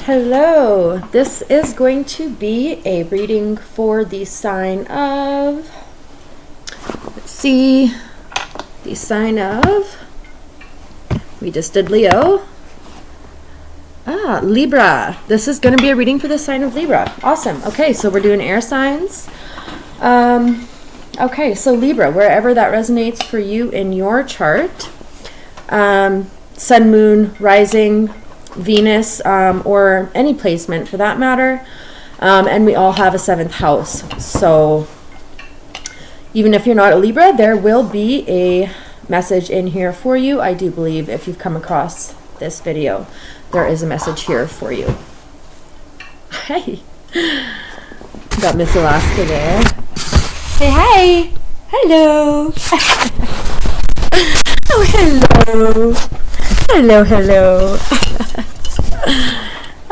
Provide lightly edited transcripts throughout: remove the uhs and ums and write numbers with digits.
Hello, this is going to be a reading for the sign of, let's see, the sign of, we just did Leo. Libra. This is going to be a reading for the sign of Libra. Awesome. Okay, so we're doing air signs. Okay, so Libra, wherever that resonates for you in your chart, sun, moon, rising, Venus, or any placement for that matter, and we all have a 7th house. So even if you're not a Libra, there will be a message in here for you. I do believe if you've come across this video, there is a message here for you. Hey, got Miss Alaska there. Say hi. Hello. Oh, hello. Hello, hello.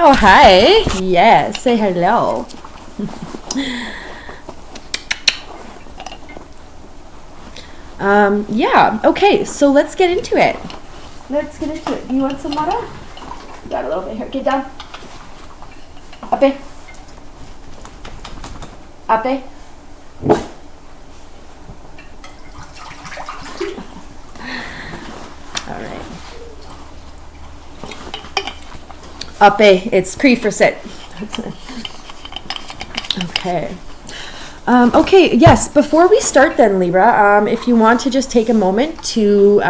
Oh, hi. Yes, say hello. Yeah, okay, so let's get into it. Do you want some water? Got a little bit here. Get down. Up. Up. All right. Up. It's Cree for sit. Okay. Okay, yes, before we start then, Libra, if you want to just take a moment to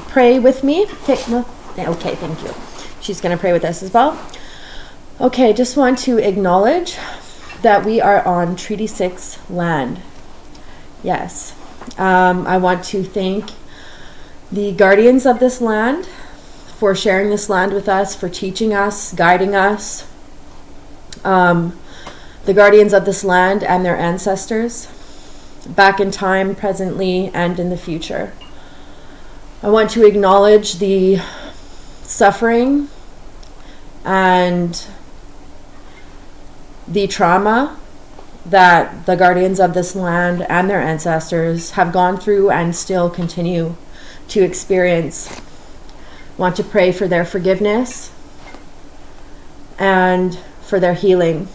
pray with me. Okay, thank you. She's going to pray with us as well. Okay, just want to acknowledge that we are on Treaty 6 land. Yes. I want to thank the guardians of this land for sharing this land with us, for teaching us, guiding us. The guardians of this land and their ancestors, back in time, presently, and in the future. I want to acknowledge the suffering and the trauma that the guardians of this land and their ancestors have gone through and still continue to experience. I want to pray for their forgiveness and for their healing,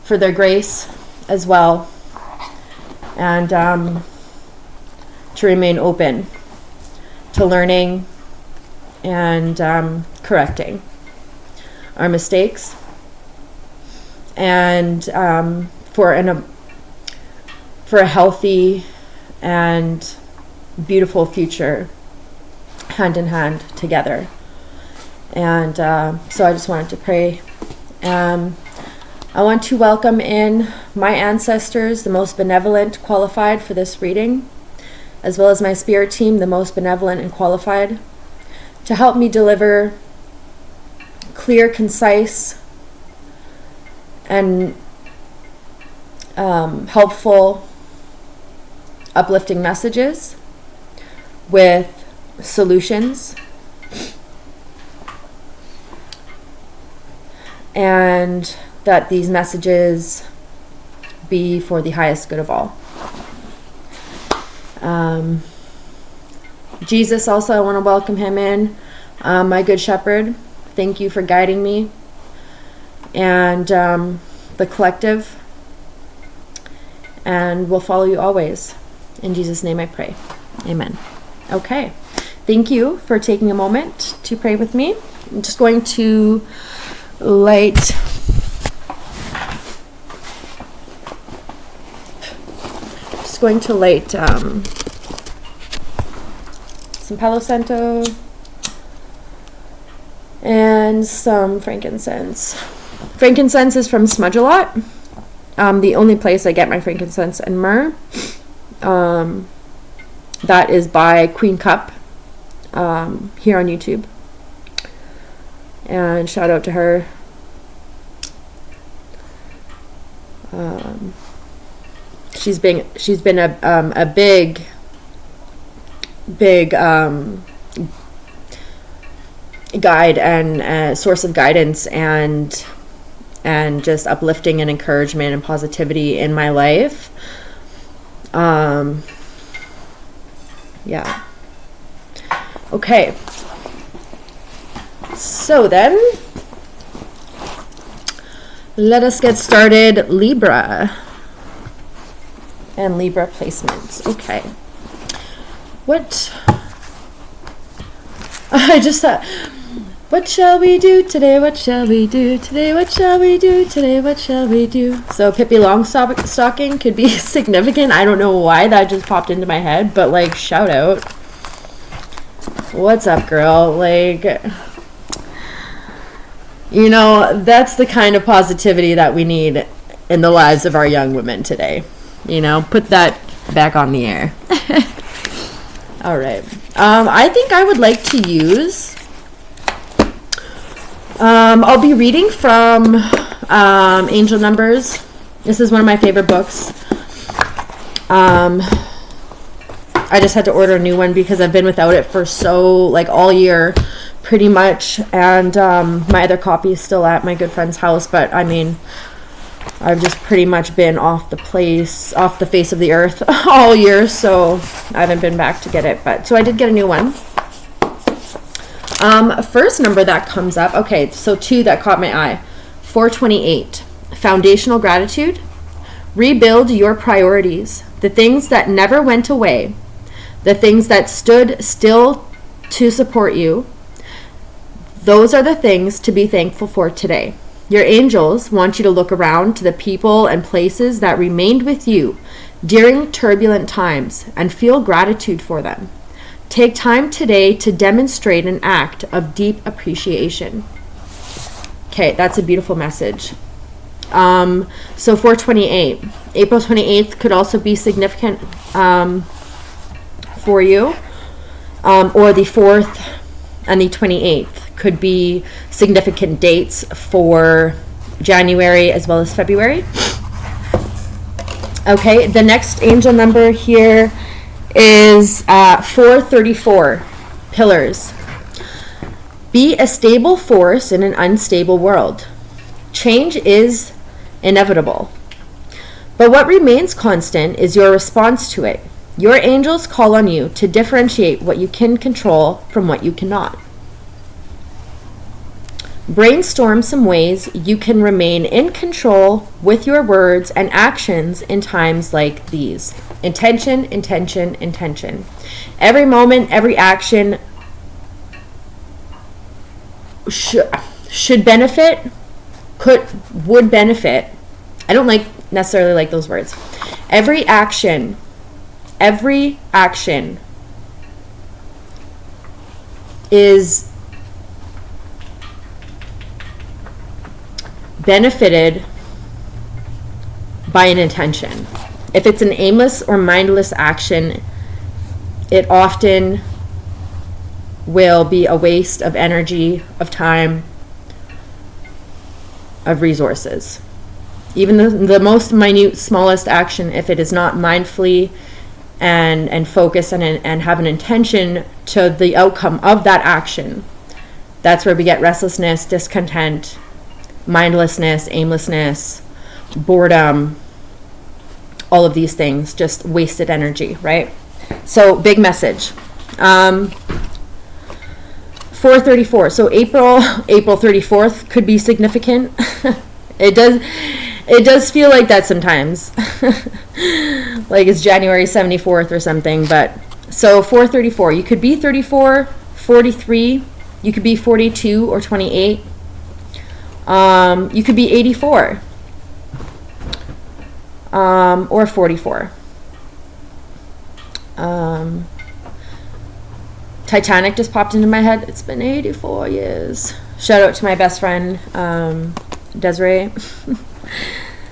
for their grace as well, and to remain open to learning and correcting our mistakes, and for a healthy and beautiful future hand in hand together. And so I just wanted to pray. I want to welcome in my ancestors, the most benevolent, qualified for this reading, as well as my spirit team, the most benevolent and qualified, to help me deliver clear, concise, and helpful, uplifting messages with solutions, and that these messages be for the highest good of all. Jesus also, I want to welcome him in. My good shepherd, thank you for guiding me. And the collective, and we'll follow you always. In Jesus' name I pray. Amen. Okay. Thank you for taking a moment to pray with me. I'm just going to light some Palo Santo and some frankincense. Frankincense is from Smudge A Lot. The only place I get my frankincense and myrrh. That is by Queen Cup here on YouTube. And shout out to her. She's been a big guide and source of guidance and just uplifting and encouragement and positivity in my life. Yeah. Okay. So then, Let us get started. Libra and Libra placements. Okay. What? I just thought, what shall we do today? What shall we do today? What shall we do today? What shall we do? So Pippi Longstocking could be significant. I don't know why that just popped into my head, but like, shout out. What's up, girl? Like, you know, that's the kind of positivity that we need in the lives of our young women today. You know, put that back on the air. All right. I think I would like to use, I'll be reading from Angel Numbers. This is one of my favorite books. I just had to order a new one because I've been without it for all year pretty much. And my other copy is still at my good friend's house. But I mean, I've just pretty much been off the face of the earth all year, so I haven't been back to get it. But so I did get a new one. First number that comes up, okay, so 2 that caught my eye. 428, foundational gratitude. Rebuild your priorities, the things that never went away, the things that stood still to support you. Those are the things to be thankful for today. Your angels want you to look around to the people and places that remained with you during turbulent times and feel gratitude for them. Take time today to demonstrate an act of deep appreciation. Okay, that's a beautiful message. So 428, April 28th could also be significant for you, or the 4th and the 28th could be significant dates for January as well as February. Okay, the next angel number here is 434, pillars. Be a stable force in an unstable world. Change is inevitable, but what remains constant is your response to it. Your angels call on you to differentiate what you can control from what you cannot. Brainstorm some ways you can remain in control with your words and actions in times like these. Intention, intention, intention. Every moment, every action should benefit, would benefit. I don't necessarily like those words. Every action is benefited by an intention. If it's an aimless or mindless action, it often will be a waste of energy, of time, of resources. Even the most minute, smallest action, if it is not mindfully and focus and have an intention to the outcome of that action, that's where we get restlessness, discontent, mindlessness, aimlessness, boredom, all of these things, just wasted energy, right? So big message. 434. So April 34th could be significant. It does feel like that sometimes. Like it's January 74th or something, but so 434. You could be 34, 43, you could be 42 or 28. You could be 84 or 44. Titanic just popped into my head. It's been 84 years. Shout out to my best friend, Desiree.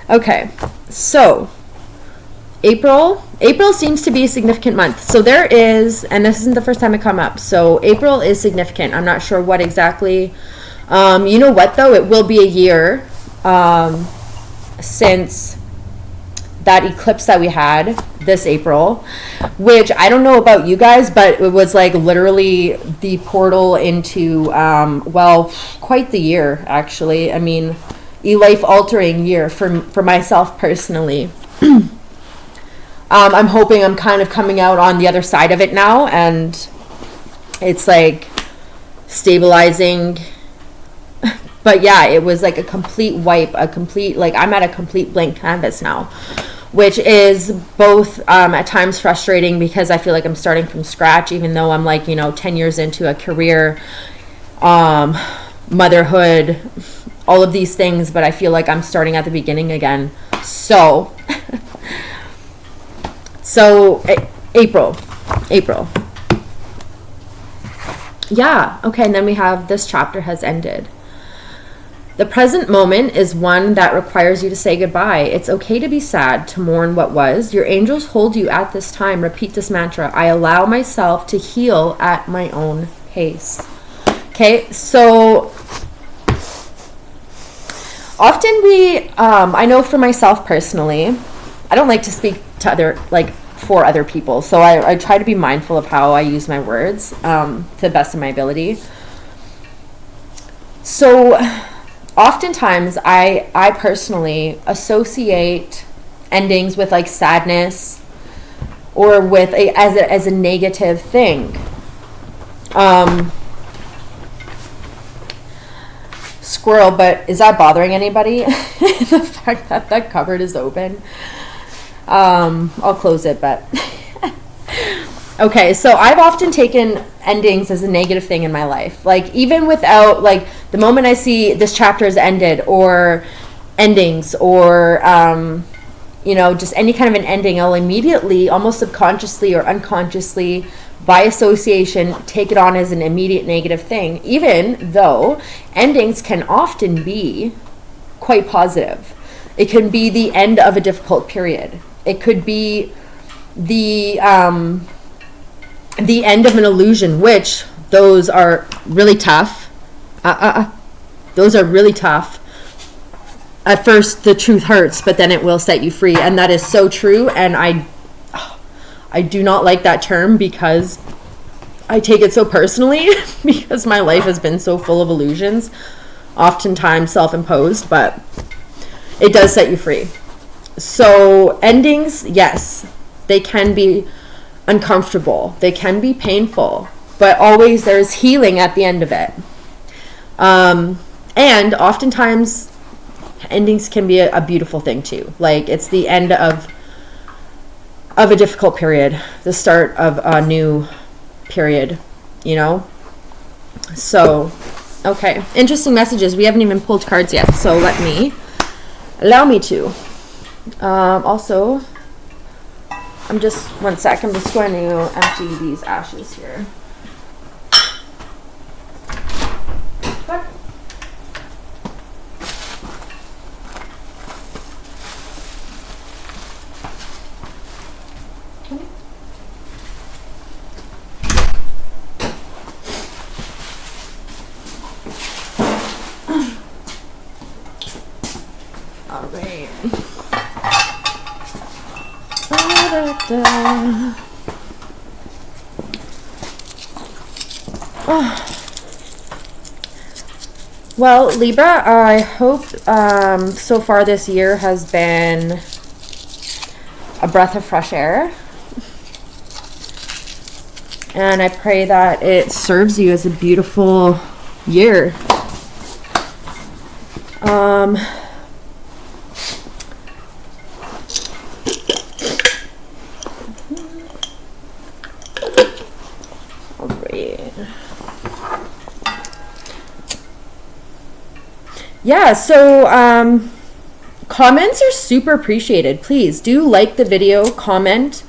Okay, so April seems to be a significant month. So there is, and this isn't the first time it come up, so April is significant. I'm not sure what exactly. You know what, though? It will be a year since that eclipse that we had this April, which I don't know about you guys, but it was like literally the portal into, quite the year, actually. I mean, a life-altering year for myself personally. I'm hoping I'm kind of coming out on the other side of it now, and it's like stabilizing But yeah, it was like a complete wipe, like I'm at a complete blank canvas now, which is both at times frustrating because I feel like I'm starting from scratch, even though I'm like, 10 years into a career, motherhood, all of these things, but I feel like I'm starting at the beginning again. So, April. Yeah, okay, and then we have this chapter has ended. The present moment is one that requires you to say goodbye. It's okay to be sad, to mourn what was. Your angels hold you at this time. Repeat this mantra. I allow myself to heal at my own pace. Okay, so often I know for myself personally, I don't like to speak to for other people. So I try to be mindful of how I use my words to the best of my ability. So oftentimes I personally associate endings with like sadness or with as a negative thing. Squirrel, but is that bothering anybody? The fact that that cupboard is open. I'll close it, but okay, so I've often taken endings as a negative thing in my life. Like even without, like the moment I see this chapter is ended or endings or, just any kind of an ending, I'll immediately, almost subconsciously or unconsciously, by association, take it on as an immediate negative thing, even though endings can often be quite positive. It can be the end of a difficult period. It could be the end of an illusion, which those are really tough. Those are really tough. At first, the truth hurts, but then it will set you free. And that is so true. And I do not like that term because I take it so personally because my life has been so full of illusions, oftentimes self-imposed, but it does set you free. So endings, yes, they can be uncomfortable. They can be painful, but always there's healing at the end of it. And oftentimes endings can be a beautiful thing too. Like it's the end of a difficult period, the start of a new period, So, okay. Interesting messages. We haven't even pulled cards yet, so allow me to. Also, I'm just going to empty these ashes here. What? All right. Oh. Well, Libra, I hope so far this year has been a breath of fresh air. And I pray that it serves you as a beautiful year. Yeah, so comments are super appreciated. Please do like the video, comment.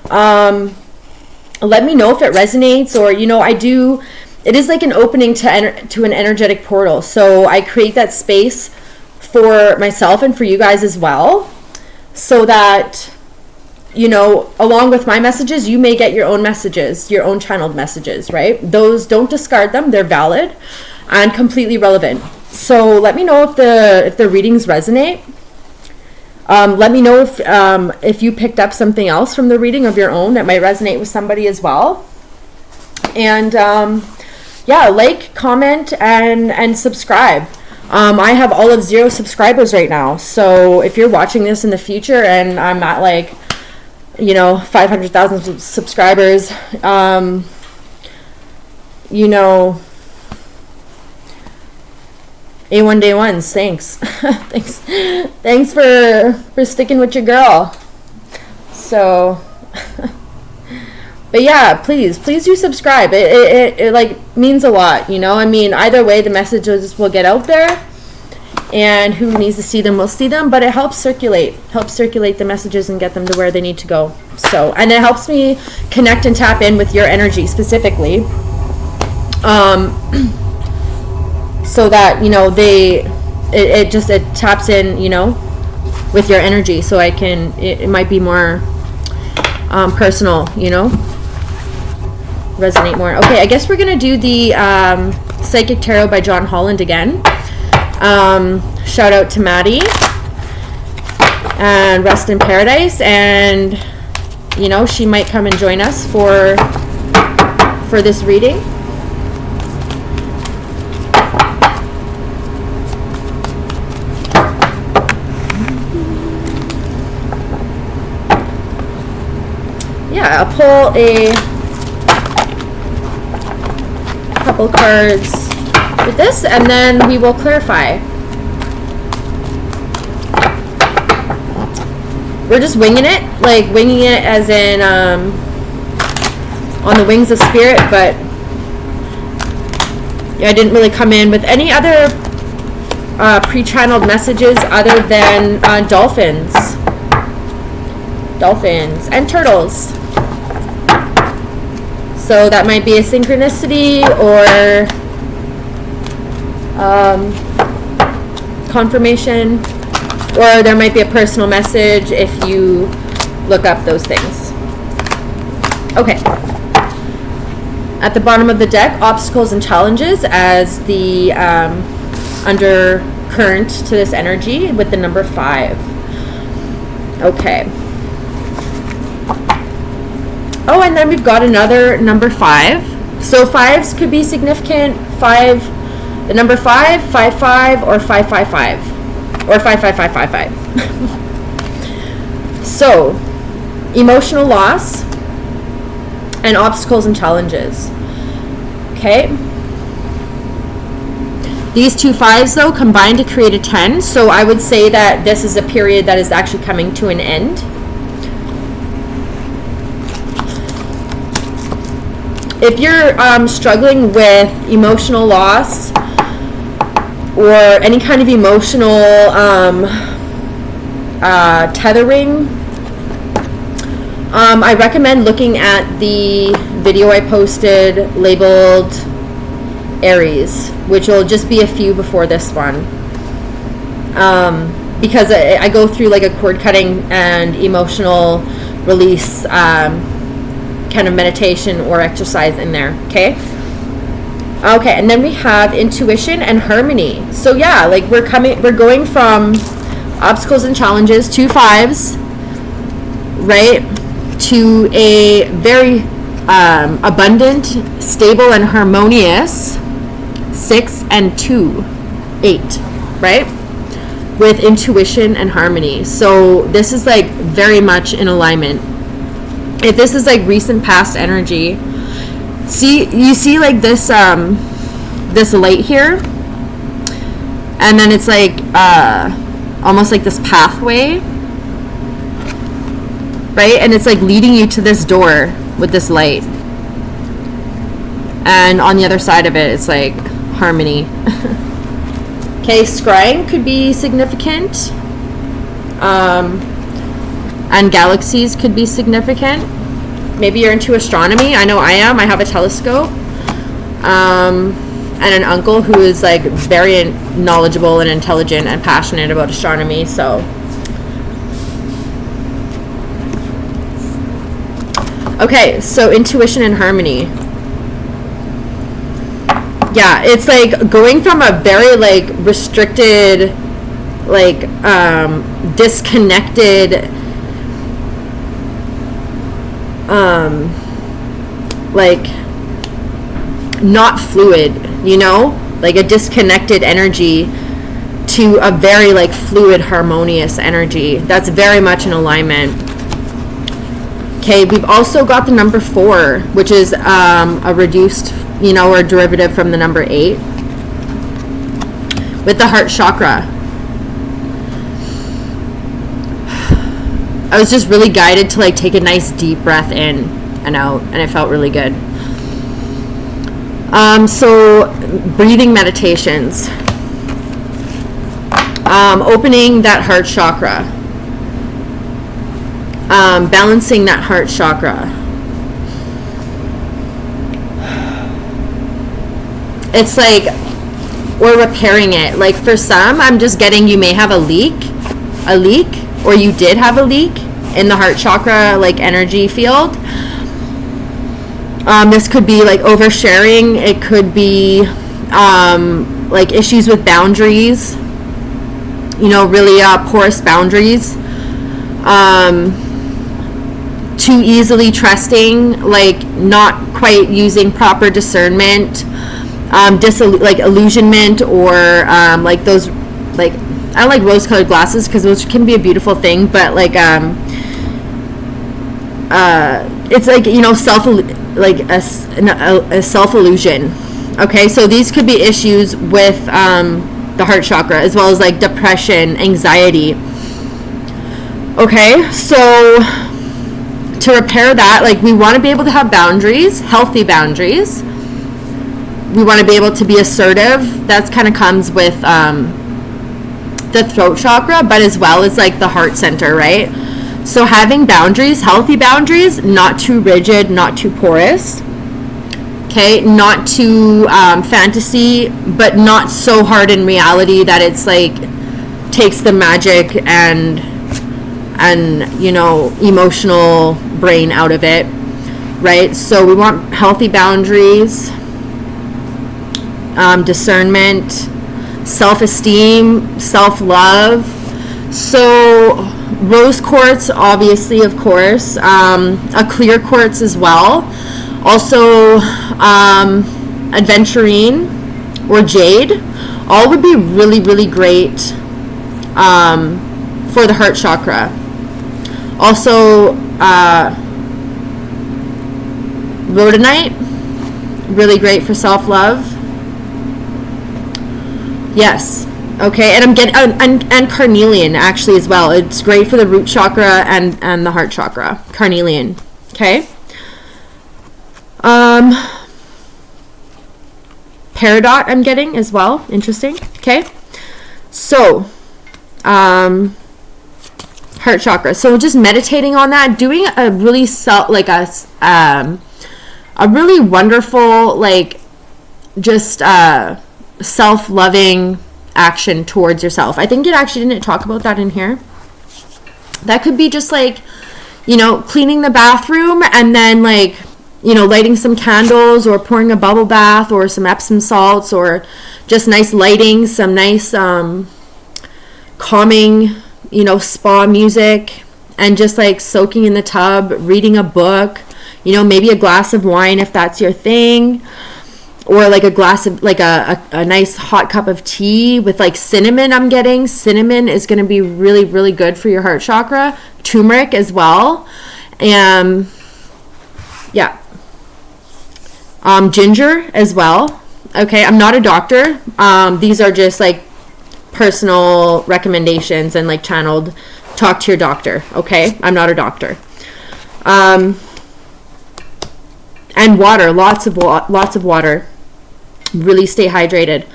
Let me know if it resonates, or it is like an opening to an energetic portal. So I create that space for myself and for you guys as well, so that along with my messages, you may get your own messages, your own channeled messages, right? Those, don't discard them. They're valid and completely relevant. So let me know if the readings resonate. Let me know if you picked up something else from the reading of your own that might resonate with somebody as well. And like, comment, and subscribe. I have all of 0 subscribers right now. So if you're watching this in the future and I'm at 500,000 subscribers, A1 day ones, thanks. Thanks for sticking with your girl. So, but yeah, please do subscribe. It like means a lot, you know. I mean, either way, the messages will get out there, and who needs to see them will see them. But it helps circulate the messages and get them to where they need to go. So, and it helps me connect and tap in with your energy specifically, so that, you know, it taps in, you know, with your energy. So it might be more personal, you know, resonate more. Okay, I guess we're gonna do the Psychic Tarot by John Holland again. Shout out to Maddie, and rest in paradise. And you know, she might come and join us for this reading. Yeah, I'll pull a couple cards with this, and then we will clarify. We're just winging it, like winging it as in on the wings of spirit, but yeah, I didn't really come in with any other pre-channeled messages other than dolphins and turtles. So that might be a synchronicity or confirmation, or there might be a personal message if you look up those things. Okay. At the bottom of the deck, obstacles and challenges as the undercurrent to this energy with the number 5. Okay. Oh, and then we've got another number 5. So 5s could be significant. The number 5, 5, or 555, or 55555. So, emotional loss and obstacles and challenges. Okay. These two 5s though combine to create a 10. So I would say that this is a period that is actually coming to an end. If you're struggling with emotional loss or any kind of emotional tethering, I recommend looking at the video I posted labeled Aries, which will just be a few before this one, because I go through like a cord cutting and emotional release kind of meditation or exercise in there. Okay, and then we have intuition and harmony. So yeah, like we're going from obstacles and challenges, 2 5s, right, to a very abundant, stable, and harmonious 6 and 2, 8, right, with intuition and harmony. So this is like very much in alignment. If this is like recent past energy, you see like this this light here, and then it's like almost like this pathway, right, and it's like leading you to this door with this light, and on the other side of it it's like harmony. Okay, scrying could be significant, and galaxies could be significant. Maybe you're into astronomy. I know I am. I have a telescope, and an uncle who is like very knowledgeable and intelligent and passionate about astronomy. So okay, so intuition and harmony. Yeah, it's like going from a very like restricted, like disconnected, like not fluid, you know, like a disconnected energy, to a very like fluid, harmonious energy that's very much in alignment. Okay, we've also got the number 4, which is a reduced, you know, or derivative from the number 8, with the heart chakra. I was just really guided to like take a nice deep breath in and out, and it felt really good. So breathing meditations, opening that heart chakra, balancing that heart chakra. It's like we're repairing it. Like for some, I'm just getting, you may have a leak, or you did have a leak in the heart chakra, like energy field. This could be like oversharing. It could be like issues with boundaries, really porous boundaries. Too easily trusting, like not quite using proper discernment, like illusionment, or like those, like, I don't like rose-colored glasses because those can be a beautiful thing, but like it's like a self-illusion. Okay, so these could be issues with the heart chakra, as well as like depression, anxiety. Okay, so to repair that, like, we want to be able to have boundaries, healthy boundaries. We want to be able to be assertive. That kind of comes with the throat chakra, but as well as like the heart center, right? So having boundaries, healthy boundaries, not too rigid, not too porous. Okay, not too fantasy, but not so hard in reality that it's like takes the magic and emotional brain out of it, right? So we want healthy boundaries, discernment, self-esteem, self-love. So rose quartz, obviously, of course, a clear quartz as well. Also, aventurine or jade, all would be really, really great for the heart chakra. Also, rhodonite, really great for self-love. Yes. Okay, and I'm getting and carnelian actually as well. It's great for the root chakra and the heart chakra. Carnelian. Okay. Peridot I'm getting as well. Interesting. Okay. So, heart chakra. So just meditating on that, doing a really a really wonderful, like, just self-loving action towards yourself. I think it actually didn't talk about that in here. That could be just like, cleaning the bathroom and then like, lighting some candles or pouring a bubble bath or some Epsom salts or just nice lighting, some nice calming, spa music, and just like soaking in the tub, reading a book, maybe a glass of wine if that's your thing. Or like a glass of, like a nice hot cup of tea with like cinnamon. I'm getting cinnamon is going to be really, really good for your heart chakra. Turmeric as well. Yeah. Ginger as well. Okay, I'm not a doctor. These are just like personal recommendations and like channeled. Talk to your doctor. Okay, I'm not a doctor. And water, lots of water. Really stay hydrated.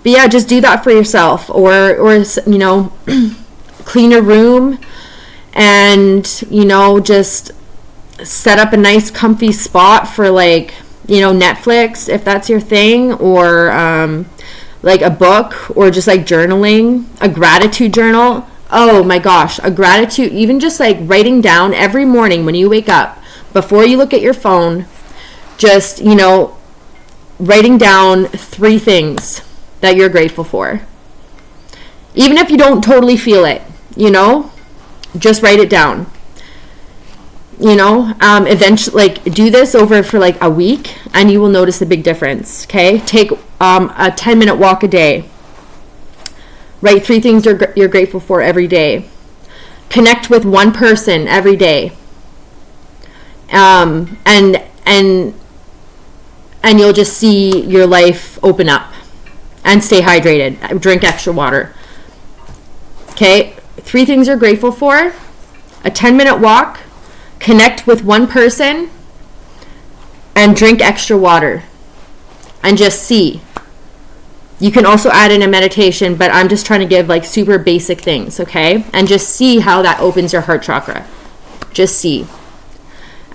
But yeah, just do that for yourself, or clean your room and just set up a nice comfy spot for like Netflix if that's your thing, or like a book, or just like journaling, a gratitude journal. Oh my gosh, a gratitude, even just like writing down every morning when you wake up before you look at your phone, just writing down 3 things that you're grateful for. Even if you don't totally feel it, just write it down. Eventually, like, do this over for like a week and you will notice a big difference. Okay, take a 10-minute walk a day. Write 3 things you're grateful for every day. Connect with one person every day. And you'll just see your life open up. and stay hydrated. Drink extra water. Okay, 3 things you're grateful for: a 10-minute walk, connect with one person, and drink extra water. And just see. You can also add in a meditation, but I'm just trying to give like super basic things, okay? And just see how that opens your heart chakra. Just see.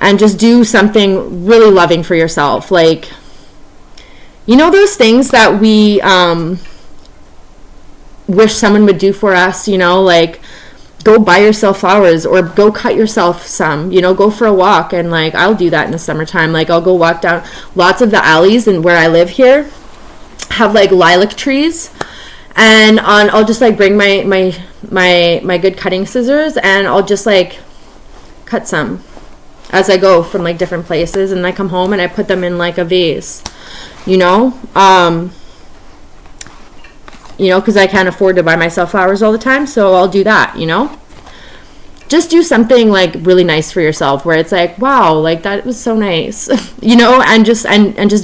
And just do something really loving for yourself. Like, you know those things that we wish someone would do for us, you know, like go buy yourself flowers or go cut yourself some, you know, go for a walk. And like, I'll do that in the summertime. Like I'll go walk down lots of the alleys and where I live here have like lilac trees, and I'll just like bring my good cutting scissors, and I'll just like cut some as I go from like different places, and I come home and I put them in like a vase, you know, because I can't afford to buy myself flowers all the time, so I'll do that, you know. Just do something like really nice for yourself where it's like, wow, like that was so nice, you know, and just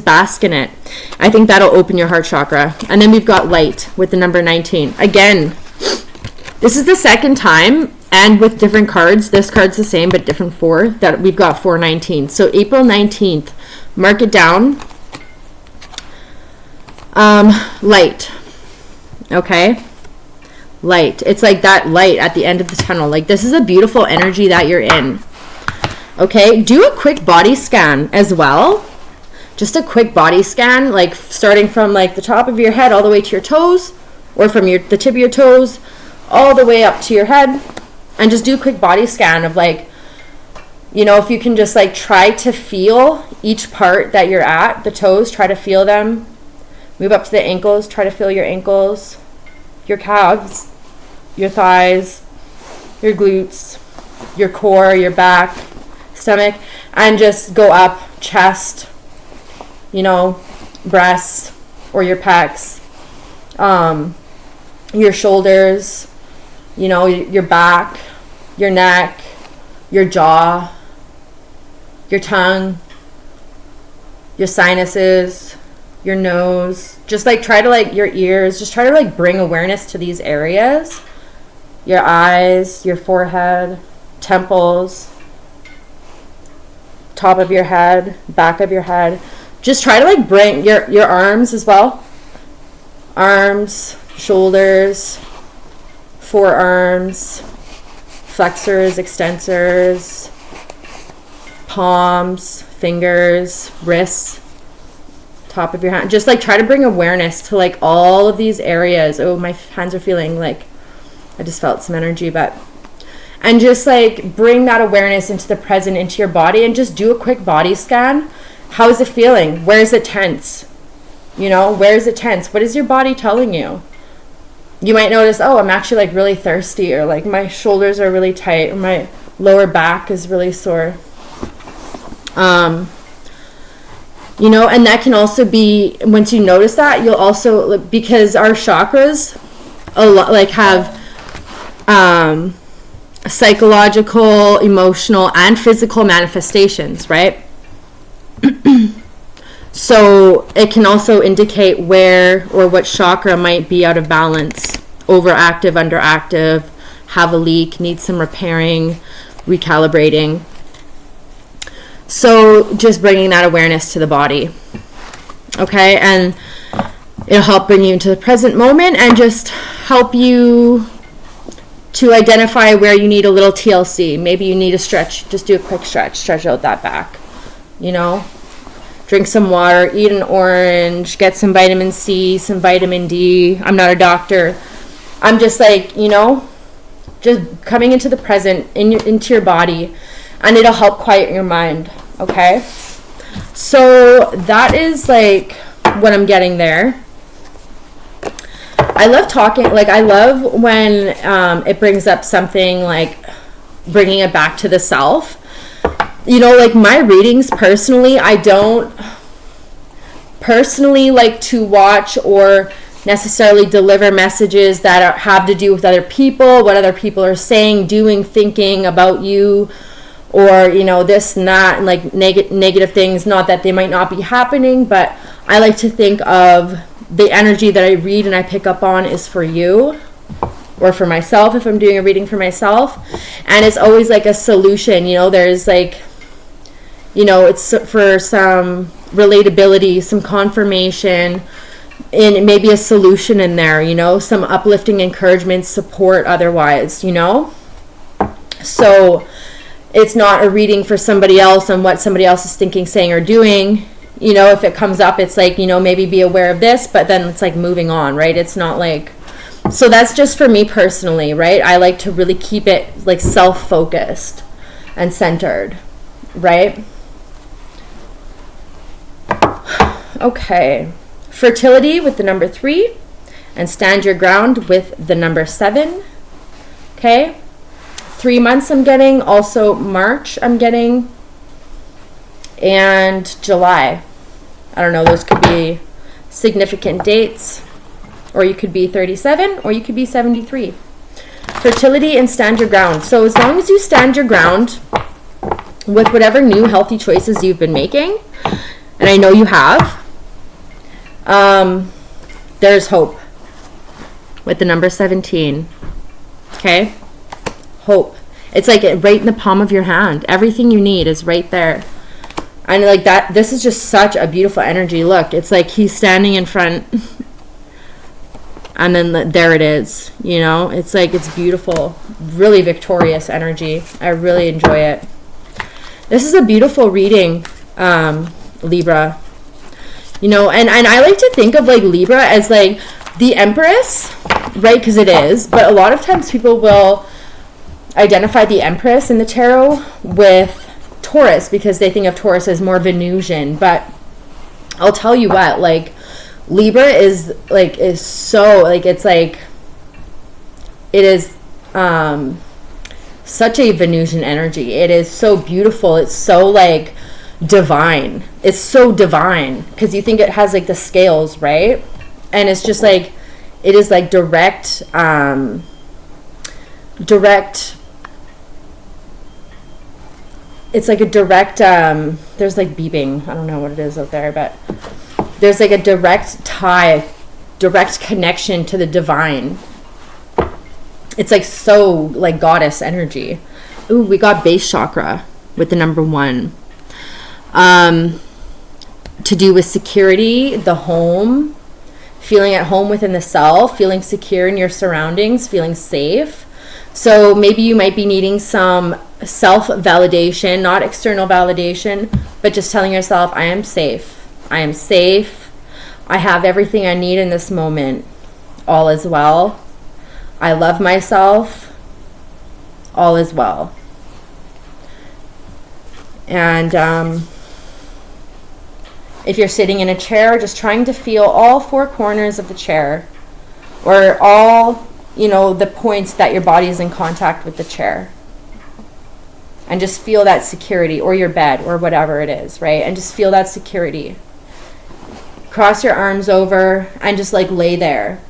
bask in it. I think that'll open your heart chakra. And then we've got light with the number 19. Again, this is the second time, and with different cards. This card's the same but different 4, that we've got 419. So April 19th, mark it down. Light. Okay. Light. It's like that light at the end of the tunnel. Like this is a beautiful energy that you're in. Okay, do a quick body scan as well. Just a quick body scan, like starting from like the top of your head all the way to your toes, or from the tip of your toes all the way up to your head, and just do a quick body scan of like, you know, if you can just like try to feel each part that you're at. The toes, try to feel them. Move up to the ankles, try to feel your ankles, your calves, your thighs, your glutes, your core, your back, stomach, and just go up, chest, you know, breasts or your pecs, your shoulders, you know, your back, your neck, your jaw, your tongue, your sinuses, your nose. Just like try to like your ears, just try to like bring awareness to these areas. Your eyes, your forehead, temples, top of your head, back of your head. Just try to like bring your arms as well. Arms, shoulders, forearms, flexors, extensors, palms, fingers, wrists, top of your hand. Just like try to bring awareness to like all of these areas. Oh, my hands are feeling like I just felt some energy, and just like bring that awareness into the present, into your body, and just do a quick body scan. How is it feeling? Where is it tense? You know, where is it tense? What is your body telling you? You might notice, oh, I'm actually like really thirsty, or like my shoulders are really tight, or my lower back is really sore. You know, and that can also be, once you notice that, you'll also, because our chakras a lot like have psychological, emotional, and physical manifestations, right? So it can also indicate where or what chakra might be out of balance, overactive, underactive, have a leak, need some repairing, recalibrating. So just bringing that awareness to the body, okay? And it'll help bring you into the present moment and just help you to identify where you need a little TLC. Maybe you need a stretch. Just do a quick stretch out that back, you know? Drink some water, eat an orange, get some vitamin C, some vitamin D. I'm not a doctor. I'm just like, you know, just coming into the present, into your body, and it'll help quiet your mind, okay? So that is like what I'm getting there. I love talking, like I love when it brings up something like bringing it back to the self. You know, like my readings personally, I don't personally like to watch or necessarily deliver messages that have to do with other people, what other people are saying, doing, thinking about you, or, you know, this and that, and like negative things. Not that they might not be happening, but I like to think of the energy that I read and I pick up on is for you or for myself if I'm doing a reading for myself. And it's always like a solution, you know, there's like, you know, it's for some relatability, some confirmation, and maybe a solution in there, you know, some uplifting encouragement, support otherwise, you know. So it's not a reading for somebody else on what somebody else is thinking, saying, or doing. You know, if it comes up, it's like, you know, maybe be aware of this, but then it's like moving on, right? It's not like, so that's just for me personally, right? I like to really keep it like self-focused and centered, right? Okay. Fertility with the number 3 and stand your ground with the number 7. Okay. 3 months I'm getting, also March I'm getting, and July. I don't know, those could be significant dates, or you could be 37 or you could be 73. Fertility and stand your ground. So as long as you stand your ground with whatever new healthy choices you've been making, and I know you have, there's hope with the number 17. Okay? Hope. It's like right in the palm of your hand. Everything you need is right there. And like that, this is just such a beautiful energy. Look, it's like he's standing in front and then there it is, you know. It's like, it's beautiful, really victorious energy. I really enjoy it. This is a beautiful reading, Libra. You know, and I like to think of like Libra as like the Empress, right? Because it is. But a lot of times people will identify the Empress in the tarot with Taurus because they think of Taurus as more Venusian. But I'll tell you what, like Libra is so like, it's like, it is such a Venusian energy. It is so beautiful. It's so like divine. It's so divine because you think it has like the scales, right? And it's just like, it is like direct it's like a direct there's like beeping, I don't know what it is out there, but there's like a direct tie, direct connection to the divine. It's like so like goddess energy. Ooh, we got base chakra with the number 1. To do with security, the home, feeling at home within the self, feeling secure in your surroundings, feeling safe. So maybe you might be needing some self-validation, not external validation, but just telling yourself, I am safe. I am safe. I have everything I need in this moment. All is well. I love myself. All is well. And if you're sitting in a chair, just trying to feel all 4 corners of the chair, or all, you know, the points that your body is in contact with the chair. And just feel that security, or your bed, or whatever it is, right? And just feel that security. Cross your arms over and just like lay there.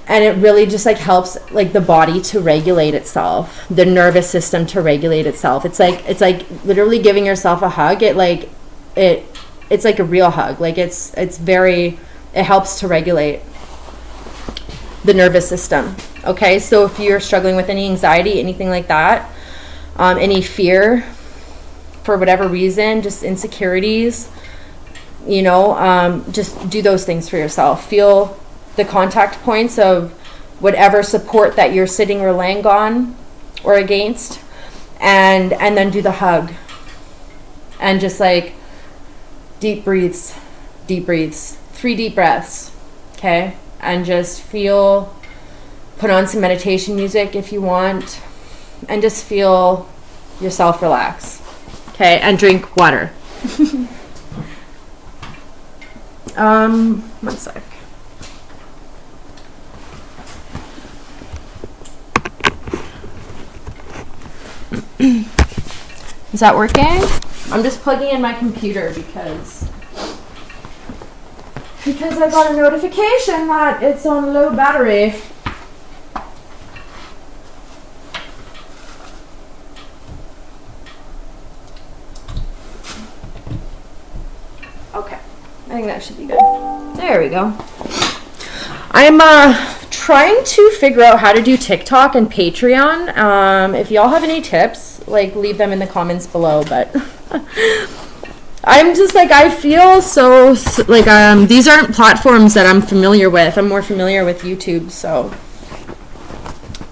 And it really just like helps like the body to regulate itself, the nervous system to regulate itself. It's like literally giving yourself a hug. It's like a real hug. Like it helps to regulate the nervous system. Okay, so if you're struggling with any anxiety, anything like that, any fear for whatever reason, just insecurities, you know, just do those things for yourself. Feel the contact points of whatever support that you're sitting or laying on or against, and then do the hug. And just like deep breaths, 3 deep breaths, okay? And just feel, put on some meditation music if you want, and just feel yourself relax, okay? And drink water. 1 sec. Is that working? I'm just plugging in my computer because I got a notification that it's on low battery. Okay, I think that should be good. There we go. I'm trying to figure out how to do TikTok and Patreon. If y'all have any tips, like leave them in the comments below. But I'm just like, I feel so like these aren't platforms that I'm familiar with. I'm more familiar with YouTube. So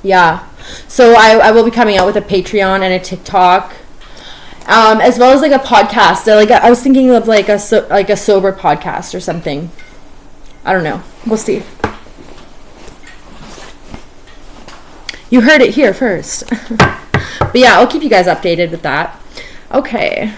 yeah. So I will be coming out with a Patreon and a TikTok. As well as like a podcast. Like I was thinking of like a sober podcast or something. I don't know. We'll see. You heard it here first. But yeah, I'll keep you guys updated with that. Okay.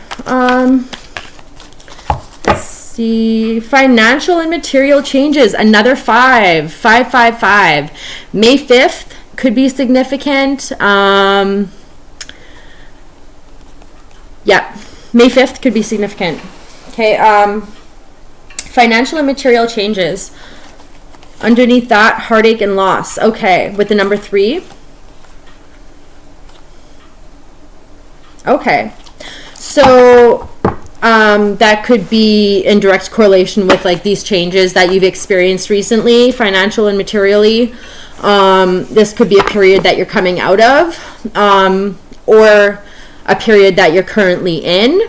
Let's see. Financial and material changes. Another 5. 555. May 5th could be significant. Yeah, May 5th could be significant. Okay, financial and material changes. Underneath that, heartache and loss. Okay, with the number 3. Okay, so that could be in direct correlation with like these changes that you've experienced recently, financial and materially. This could be a period that you're coming out of, or a period that you're currently in.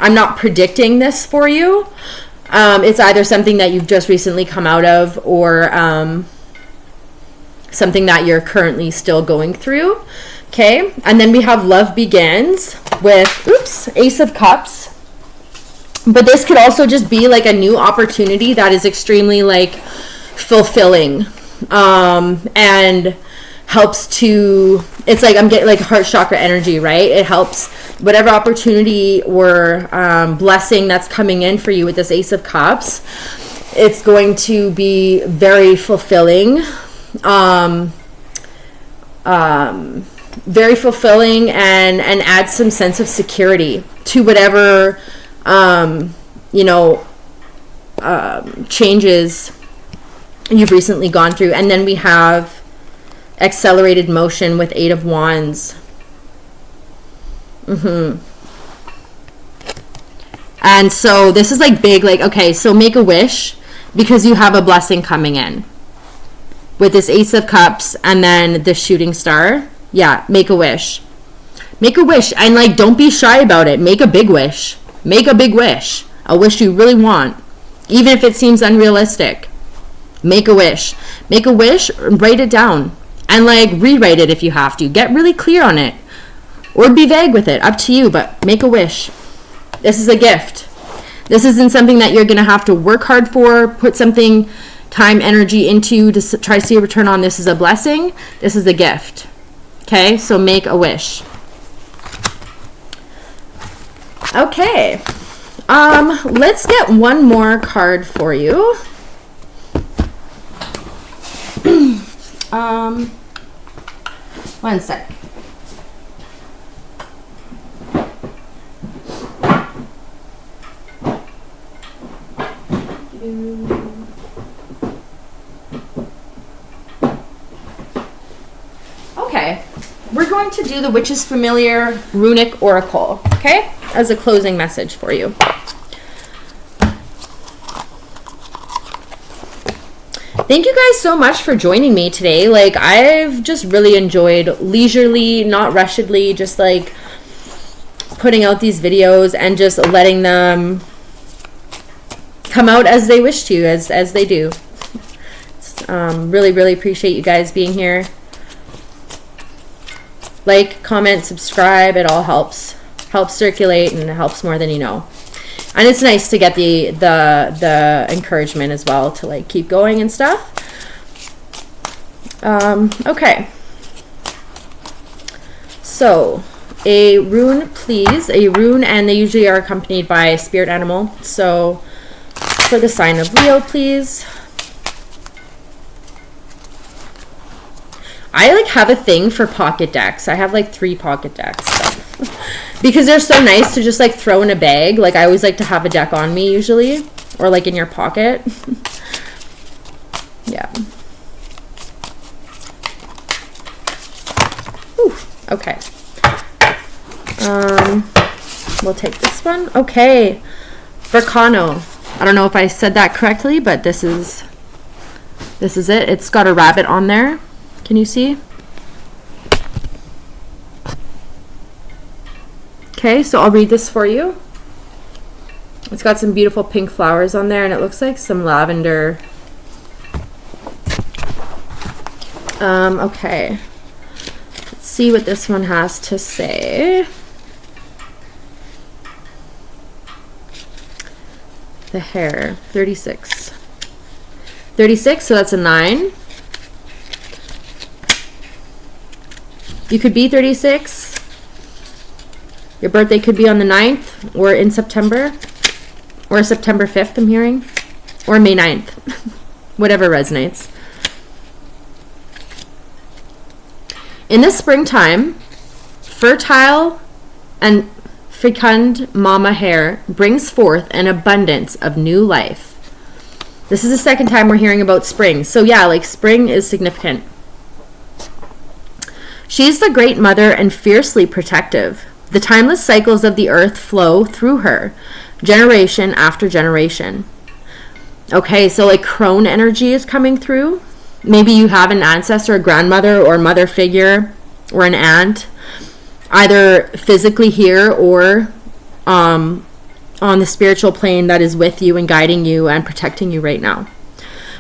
I'm not predicting this for you. It's either something that you've just recently come out of, or something that you're currently still going through. Okay, and then we have love begins with, Ace of Cups. But this could also just be like a new opportunity that is extremely like fulfilling, and helps to, it's like I'm getting like heart chakra energy, right? It helps whatever opportunity or blessing that's coming in for you with this Ace of Cups. It's going to be very fulfilling, very fulfilling, and add some sense of security to whatever changes you've recently gone through. And then we have accelerated motion with 8 of Wands. And so this is like big, like, okay, so make a wish because you have a blessing coming in with this Ace of Cups and then the shooting star. Yeah, make a wish. Make a wish, and like, don't be shy about it. Make a big wish. Make a big wish. A wish you really want, even if it seems unrealistic. Make a wish. Make a wish, write it down. And like rewrite it if you have to. Get really clear on it. Or be vague with it. Up to you, but make a wish. This is a gift. This isn't something that you're going to have to work hard for, put something, time, energy into to try to see a return on. This is a blessing. This is a gift. Okay, so make a wish. Okay. Let's get one more card for you. One sec. Okay, we're going to do the Witch's Familiar Runic Oracle, okay, as a closing message for you. Thank you guys so much for joining me today. Like, I've just really enjoyed leisurely, not rushedly, just like putting out these videos and just letting them come out as they wish to, as they do. Really, really appreciate you guys being here. Like, comment, subscribe. It all helps circulate, and it helps more than you know. And it's nice to get the encouragement as well to like keep going and stuff. Okay. So, a rune, please. A rune, and they usually are accompanied by a spirit animal. So, for the sign of Leo, please. I like have a thing for pocket decks. I have like 3 pocket decks. Because they're so nice to just like throw in a bag. Like, I always like to have a deck on me usually, or like in your pocket. Yeah. Whew. Okay. We'll take this one. Okay. Vercano. I don't know if I said that correctly, but this is it. It's got a rabbit on there. Can you see? Okay, so I'll read this for you. It's got some beautiful pink flowers on there, and it looks like some lavender. Okay. Let's see what this one has to say. The hair, 36. 36, so that's a 9. You could be 36. Your birthday could be on the 9th or in September or September 5th, I'm hearing, or May 9th, whatever resonates. In the springtime, fertile and fecund mama hair brings forth an abundance of new life. This is the second time we're hearing about spring. So yeah, like spring is significant. She's the great mother and fiercely protective. The timeless cycles of the earth flow through her, generation after generation. Okay, so like crone energy is coming through. Maybe you have an ancestor, a grandmother, or mother figure, or an aunt, either physically here or on the spiritual plane that is with you and guiding you and protecting you right now.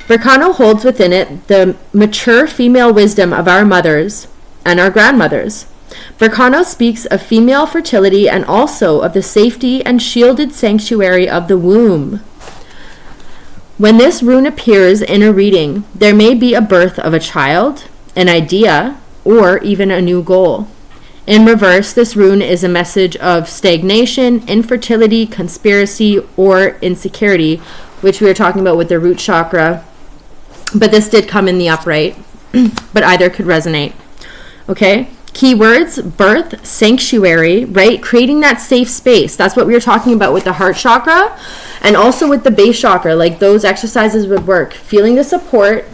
Berkano holds within it the mature female wisdom of our mothers and our grandmothers. Berkano speaks of female fertility and also of the safety and shielded sanctuary of the womb. When this rune appears in a reading, there may be a birth of a child, an idea, or even a new goal. In reverse, this rune is a message of stagnation, infertility, conspiracy, or insecurity, which we were talking about with the root chakra. But this did come in the upright, but either could resonate. Okay? Keywords, birth, sanctuary, right? Creating that safe space. That's what we were talking about with the heart chakra and also with the base chakra. Like those exercises would work. Feeling the support,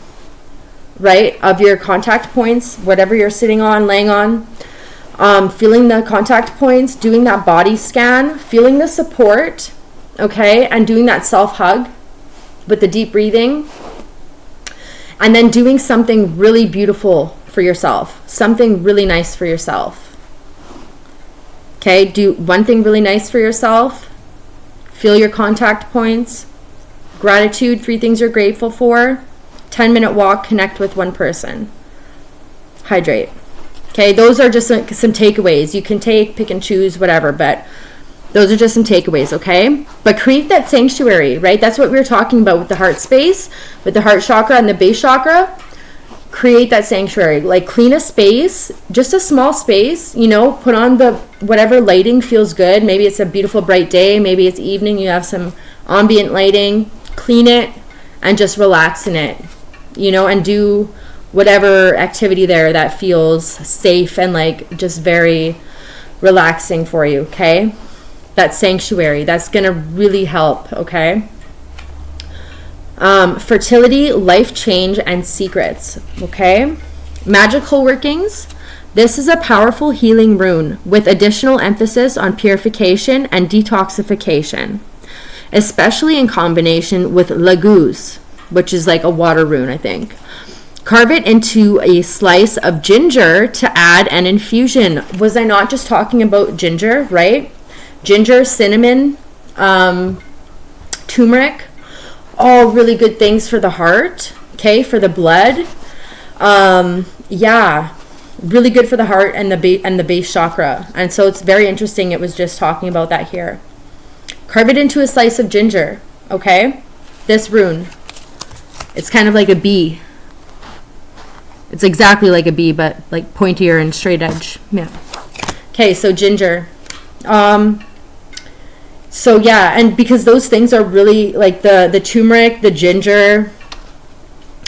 right, of your contact points, whatever you're sitting on, laying on. Feeling the contact points, doing that body scan, feeling the support, okay, and doing that self-hug with the deep breathing. And then doing something really beautiful for yourself, something really nice for yourself. Okay, do one thing really nice for yourself. Feel your contact points. Gratitude, 3 things you're grateful for. 10-minute walk, connect with one person. Hydrate. Okay, those are just some takeaways. You can pick and choose, whatever, but those are just some takeaways, okay? But create that sanctuary, right? That's what we were talking about with the heart space, with the heart chakra and the base chakra. Create that sanctuary, like clean a space, just a small space, you know, put on the whatever lighting feels good. Maybe it's a beautiful bright day, maybe it's evening, you have some ambient lighting, clean it and just relax in it, you know, and do whatever activity there that feels safe and like just very relaxing for you, okay? That sanctuary, that's gonna really help, okay? Fertility, life change, and secrets, okay? Magical workings. This is a powerful healing rune with additional emphasis on purification and detoxification, especially in combination with Laguz, which is like a water rune, I think. Carve it into a slice of ginger to add an infusion. Was I not just talking about ginger, right? Ginger, cinnamon, turmeric, all really good things for the heart, okay, for the blood. Yeah, really good for the heart and the base chakra. And so it's very interesting. It was just talking about that here. Carve it into a slice of ginger, okay? This rune, it's kind of like a bee. It's exactly like a bee, but like pointier and straight edge. Yeah. Okay, so ginger. So yeah, and because those things are really like the turmeric, the ginger,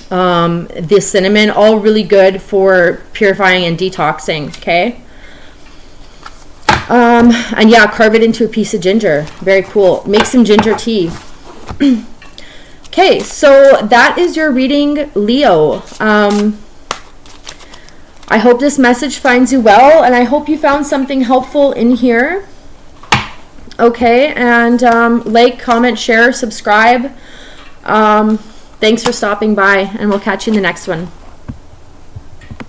the cinnamon, all really good for purifying and detoxing, okay? And yeah, carve it into a piece of ginger. Very cool. Make some ginger tea. Okay, so that is your reading, Leo. I hope this message finds you well, and I hope you found something helpful in here. Okay, and like, comment, share, subscribe. Thanks for stopping by, and we'll catch you in the next one.